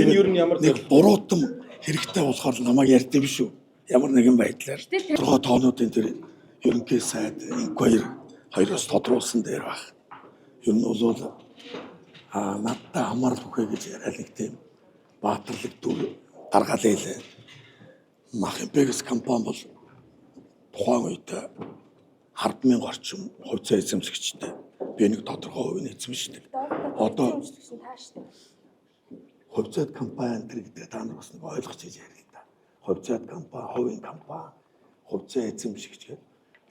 Энэ ер нь ямар нэг буруутан хэрэгтэй болохоор намайг ярьдсан биш үү? Ямар нэгэн байдлаар тодорхой тоонуудын тэр ерөнхий сайд инквайр хоёроос тодруулсан дээр баг. Ер нь бол надтай хамаарл бүхэ гэж яриад нэг тийм баатарлаг дүр гаргалээ лээ. Махимпекс компани бол тухайн үед 10,000 орчим хувьцаа эзэмшигчтэй. Би нэг тодорхой хувийг эзэмшдэг. Одоо хувьцаат компани гэдэг та нар бас нэг ойлгож иж ярил л да. Хувьцаат компани, хувийн компани, хувьцаа эзэмшигч гэдэг.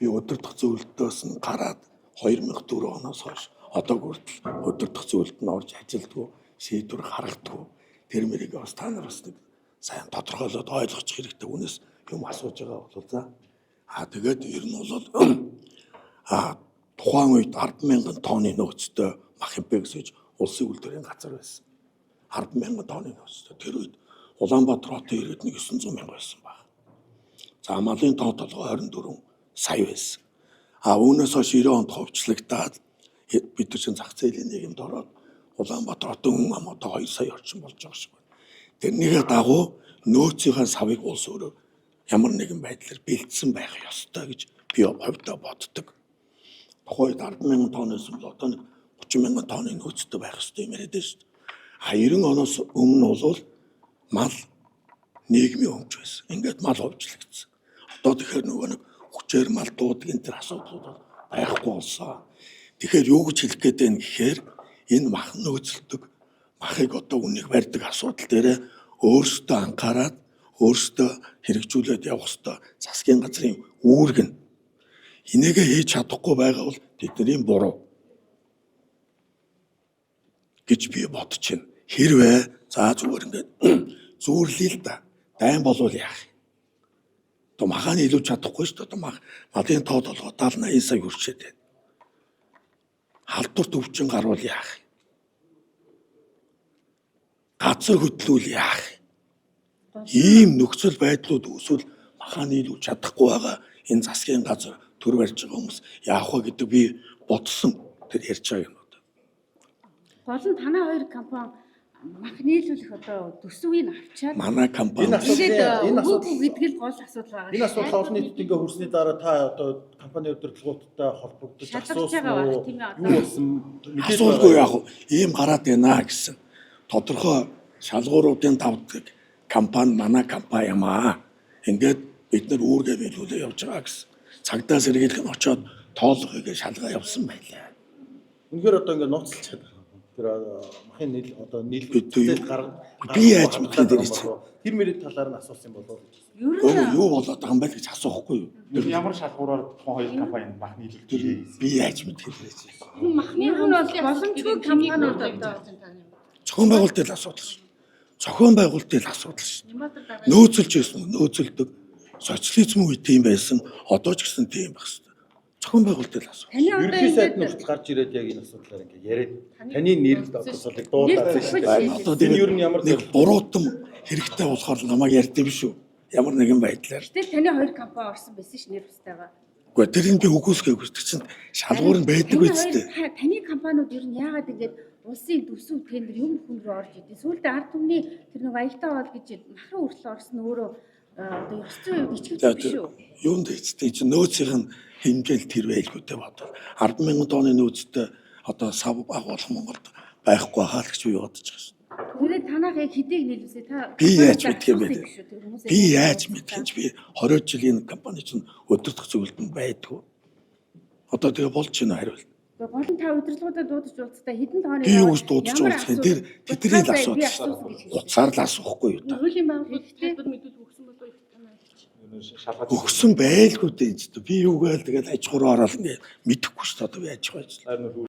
Би өдөртөх зөвлөлтөөс нь гараад 2004 оноос хойш одоо хүртэл өдөртөх зөвлөлтөнд орж ажилдгүй, шийдвэр гаргадаг. Тэр мэрийг бас та нар бас нэг сайн тодорхойлоод ойлгочих хэрэгтэй. Үнээс юм асууж байгаа бол за. Тэгээд ер нь бол тухайн үед 10,000 тонны нөөцтэй Махимпекс гэж улсын үйлдвэрийн газар байсан. 10,000 тонны нөөцтэй. Тэр үед Улаанбаатар хотын иргэд 900,000 байсан баг. За малын тоо толгой 24 сая байсан. Үүнээс хойш 90 онд ховчлагдаад бид нар чинь зах зээлийн нийгэмд ороод Улаанбаатар хотын хүн ам одоо 2 сая орчим болж байгаа шиг байна. Тэрнийхээ дагуу нөөцийнхээ савыг улс өөрөө ямар нэгэн байдлаар бэлдсэн байх ёстой гэж би хувьдаа боддог. Тухайд 10,000 тонноос бол одоо 30,000 тонны нөөцтэй байх ёстой юм яриад шүү дээ. 90 оноос өмнө бол мал нийгмийн өмч байсан. Ингээд мал ховчлагдсан. Одоо тэгэхээр нөгөө нэг хүчээр мал дуудгийн тэр асуудлууд бол байхгүй болсон. Тэгэхээр юу гэж хэлэх гээд байна гэхээр энэ мах нөөцлөдөг махыг одоо үнийг барьдаг асуудал дээр өөрсдөө анхаарад өөрсдөө хэрэгжүүлээд явах ёстой засгийн газрын үүрэг нь энийгээ хийж чадахгүй байгаа бол тэдний буруу гэж би бодож байна. Хэрвээ за зүгээр ингээд зүүрлээ л да. Дайн болвол яах юм? Одоо махааны илүү чадахгүй шүү дээ. Одоо малын тоо толгой 70-80 сая хүрчээд байна. Халдварт өвчин гарвал яах юм? Газар хөдлүүл яах юм? Ийм нөхцөл байдлууд үүсвэл махааны илүү чадахгүй байгаа энэ засгийн газар төр барьж байгаа хүмүүс яах вэ гэдэг би бодсон тэр ярьж байгаа юм. Гол нь танай хоёр компани мах нийлүүлэх одоо төсвийг авчаад манай компани энэ асуудал гэдэг л гол асуудал байгаа. Энэ асуудал олон нийтэд ингээ хүрсний дараа та одоо компани удирдлагуудтай холбогдож асуусан уу? Юу болсон асуулгүй яах вэ? Ийм гараад байна гэсэн тодорхой шалгууруудын давтдаг компани манай компани юм аа. Ингээд бид нар үүргээ биелүүлээ явж байгаа гэсэн. Цагдаа сэргийлэх нь очоод тоолгоёг шалгаа явсан байлаа. Үнэхээр одоо ингээ нууцлчихад байна. Тэр махын нийл одоо нийлбэл би яаж мэдэх дээр чинь тэр мэрийн талаар нь асуусан болов уу? юу болоод байгаа юм бэ гэж асуухгүй юу? Ямар шалгуураар тухайн хоёр компани мах нийлүүлж би яаж мэдэх дээр чинь махны хүн бол боломжгүй компаниуд одоо зохион байгуулалтын асуудал шүү. Зохион байгуулалтын асуудал шүү. Нөөцөлж байсан нөөцөлдөг социализм үед тийм байсан одоо ч гэсэн тийм байх шүү. Зохион байгуулалтын асуудал. Ерөнхий сайд нь хүртэл гарч ирээд яг энэ асуудлаар ингээ яриад таны нэрэлд асуудлыг дуудаад байна. Одоо тийм ер нь ямар нэг буруутан хэрэгтэй болохоор намайг ярьдсан биш үү? Ямар нэгэн байдлаар. Гэтэл таны хоёр компани орсон байсан ш нэр устайгаа. Гэхдээ тэр нь би үгүйсгэв гэдэг чинь шалгуур нь байдаг үстэй. Таны компаниуд ер нь яагаад ингэж улсын төсөв тендер юм хүн рүү орж идэв. Сүүлдээ ард түмний тэр нэг аялтаа бол гэж махрын хүртэл орсон өөрөө одоо ёс зүйн бичгүүц биш үү? Юунд хийцтэй чи нөөцийн нь хэмжээл тэр байлгүйтэй бодвол 10,000 тонны нөөцтэй одоо сав агуулах Монголд байхгүй хаа л гэж би бодож байгаа шин. Түрээ танах яг хэдийг нийлүүлсэ та би яаж мэдэх юм бэ? Би яаж мэдэх юм чи би 20 жилийн компани чинь өдөртөх зөвлөлтөнд байдгүй. Одоо тэгээ болж байна хариулт. Гол нь та удирдлагуудад дуудаж уулзтаа хэдэн тооны би юус дуудаж уулзах юм тэр тэдний л асуудал шүү. Уцаар л асуухгүй юу та. Хуулийн байгууллагууд мэдүүлэх өгсөн болов уу? Өгсөн байлгүй дээ. Би юугаар тэгэл аж ахуйн ороод ингээ мэдэхгүй шүү дээ. Одоо би аж ахуйч.